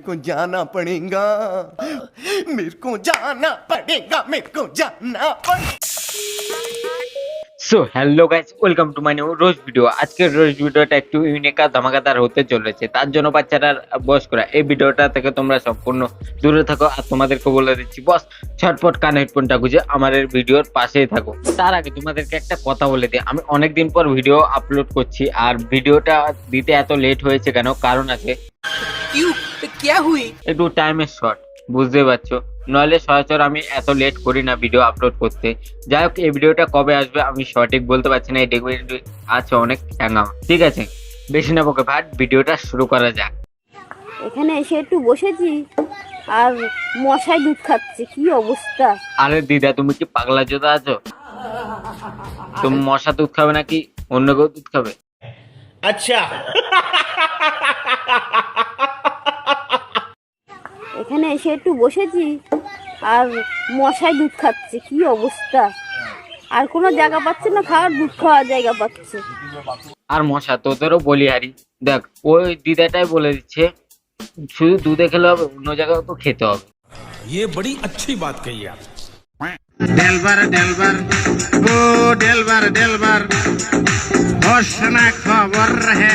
को जाना पड़ेगा, मेरे को जाना पड़ेगा, मेरे को जाना पड़ेगा। So hello guys, welcome to my new rose video. আজকের রোজ ভিডিওটা একটু ইউনিক আর ধামাকাদার হতে চলেছে, তার জন্য বাচ্চারা বয়স্করা এই ভিডিওটা থেকে তোমরা সম্পূর্ণ দূরে থাকো। আর তোমাদেরকে বলে দিচ্ছি বস, ছটপট কান হেডফোনটা গুঁজে আমার ভিডিওর পাশেই থাকো। তার আগে তোমাদেরকে একটা কথা বলে দিই, আমি অনেকদিন পর ভিডিও আপলোড করছি আর ভিডিওটা দিতে এত লেট হয়েছে কেন, কারণ আছে। একটু টাইমের শর্ট, বুঝতে পারছো, নইলে সচরাচর আমি এত লেট করি না ভিডিও আপলোড করতে। যাই হোক, এই ভিডিওটা কবে আসবে আমি সঠিক বলতে পারছি না, এই ডেট আছে অনেক হ্যাঙ্গা। ঠিক আছে, বেশি না বকে ভাট, ভিডিওটা শুরু করা যাক। এখানে এসে একটু বসেছি আর মশাই দুধ খাচ্ছে, কি অবস্থা। আরে দিদা, তুমি কি পাগলা জোদা আছো? তুমি মশা দুধ খাবে নাকি অন্য কেউ দুধ খাবে? अच्छा এখানে এসে একটু বসেছি আর মশাই দুধ খাচ্ছে, কি অবস্থা। আর কোনো জায়গা পাচ্ছে না খাওয়ার, দুধ খাওয়ার জায়গা পাচ্ছে। আর মশা তোদেরও বলিহারি। দেখ, ওই দিদাটাই বলে দিচ্ছে শুধু দুধে খেলে হবে, অন্য জায়গায় তো খেতে হবে। ये बड़ी अच्छी बात कही आप। डेलबर डेलबर ओ डेलबर डेलबर होशना खबर रहे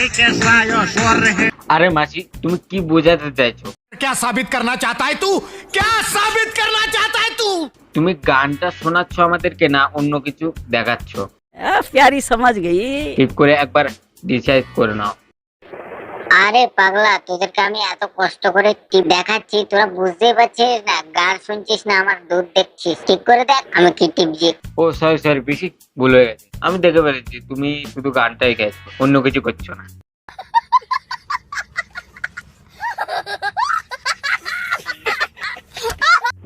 एक ऐसा यो स्वर रहे। আরে মাসি, তুমি কি বোঝাতে চাইছো? क्या साबित करना चाहता है तू? क्या साबित करना चाहता है तू? তুমি গানটা শোনাচ্ছ আমাদেরকে না অন্য কিছু দেখাচ্ছ? प्यारी समझ गई। ঠিক করে একবার ডিসাইড করে নাও। আরে পাগলা, তোদেরকে আমি এত কষ্ট করে টিপ দেখাচ্ছি, তোরা বুঝতেই পারছিস না, গান শুনছিস না, আমার দুধ দেখছিস। ঠিক করে দেখ আমি কি টিপছি। ও সরি সরি, বেশি ভুল হয়ে গেছে, আমি দেখে ফেলেছি তুমি শুধু গানটাই গাইছো, অন্য কিছু করছো না।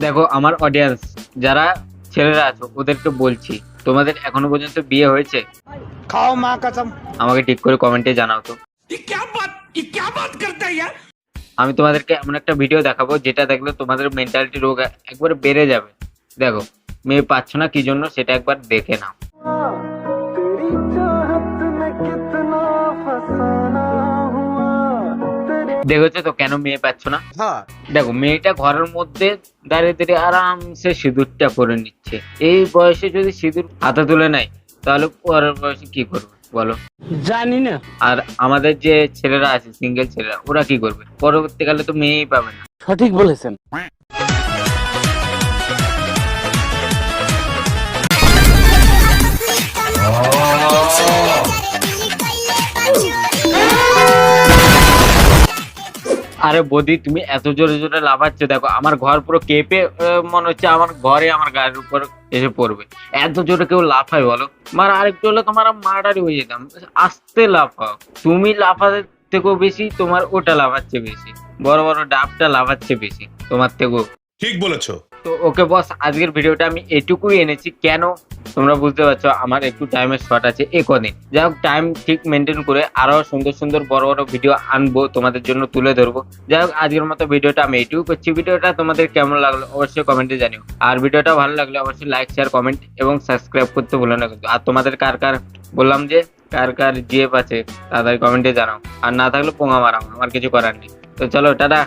দেখো আমার অডিয়েন্স যারা ছেলেরা আছো ওদেরকে বলছি, তোমাদের এখনো পর্যন্ত বিয়ে হয়েছে? खाओ माँ कसम। আমাকে ঠিক করে কমেন্টে জানাও তো। ये क्या बात करता है यार? আমি তোমাদেরকে এমন একটা ভিডিও দেখাবো যেটা দেখলে তোমাদের মেন্টালিটি রোগ একবারে বেড়ে যাবে। দেখো, মেয়ে পাচ্ছ না কি জন্য সেটা একবার দেখে নাও। দেখেছো তো কেন মেয়ে পাচ্ছ না? দেখো, মেয়েটা ঘরের মধ্যে দাঁড়িয়ে দাঁড়িয়ে আরামসে সিঁদুরটা করে নিচ্ছে। এই বয়সে যদি সিঁদুর হাতে তুলে নেয় তাহলে পরের বয়সে কি করবে বলো? জানি না। আর আমাদের যে ছেলেরা আছে, সিঙ্গেল ছেলেরা, ওরা কি করবে? পরবর্তীকালে তো মেয়েই পাবে না। সঠিক বলেছেন। আরে বৌদি, তুমি এত জোরে জোরে লাফাচ্ছ, দেখো আমার ঘর পুরো কেঁপে মনে হচ্ছে আমার ঘরে আমার গায়ের উপর এসে পড়বে। এত জোরে কেউ লাফায় বলো? আমার আরেকটু হলে তোমার মার্ডারই হয়ে যেতাম। আস্তে লাফাও, তুমি লাফাতে থেকেও বেশি তোমার ওটা লাফাচ্ছে বেশি, বড় বড় ডাবটা লাফাচ্ছে বেশি তোমার থেকেও। ठीक बोलेছো। তো ওকে বস, আজকের ভিডিওটা আমি এটুকুই এনেছি। কেন তোমরা বুঝতে পারছো, আমার একটু টাইমের শর্ট আছে এ কদিন। যাই হোক, টাইম ঠিক মেনটেন করে আরো সুন্দর সুন্দর বড় বড় ভিডিও আনবো, তোমাদের জন্য তুলে ধরবো। যাই হোক, আজকের মতো ভিডিওটা আমি এটুকু করছি। ভিডিওটা তোমাদের কেমন লাগলো অবশ্যই কমেন্টে জানিও। আর ভিডিওটা ভালো লাগলে অবশ্যই লাইক শেয়ার কমেন্ট এবং সাবস্ক্রাইব করতে ভুলো না কিন্তু। আর তোমাদের কার কার বললাম যে কার কার জিএফ আছে তাদের কমেন্টে জানাও, আর না থাকলে পোঙা মারাও, আমার কিছু করার নেই। তো চলো, টাটা।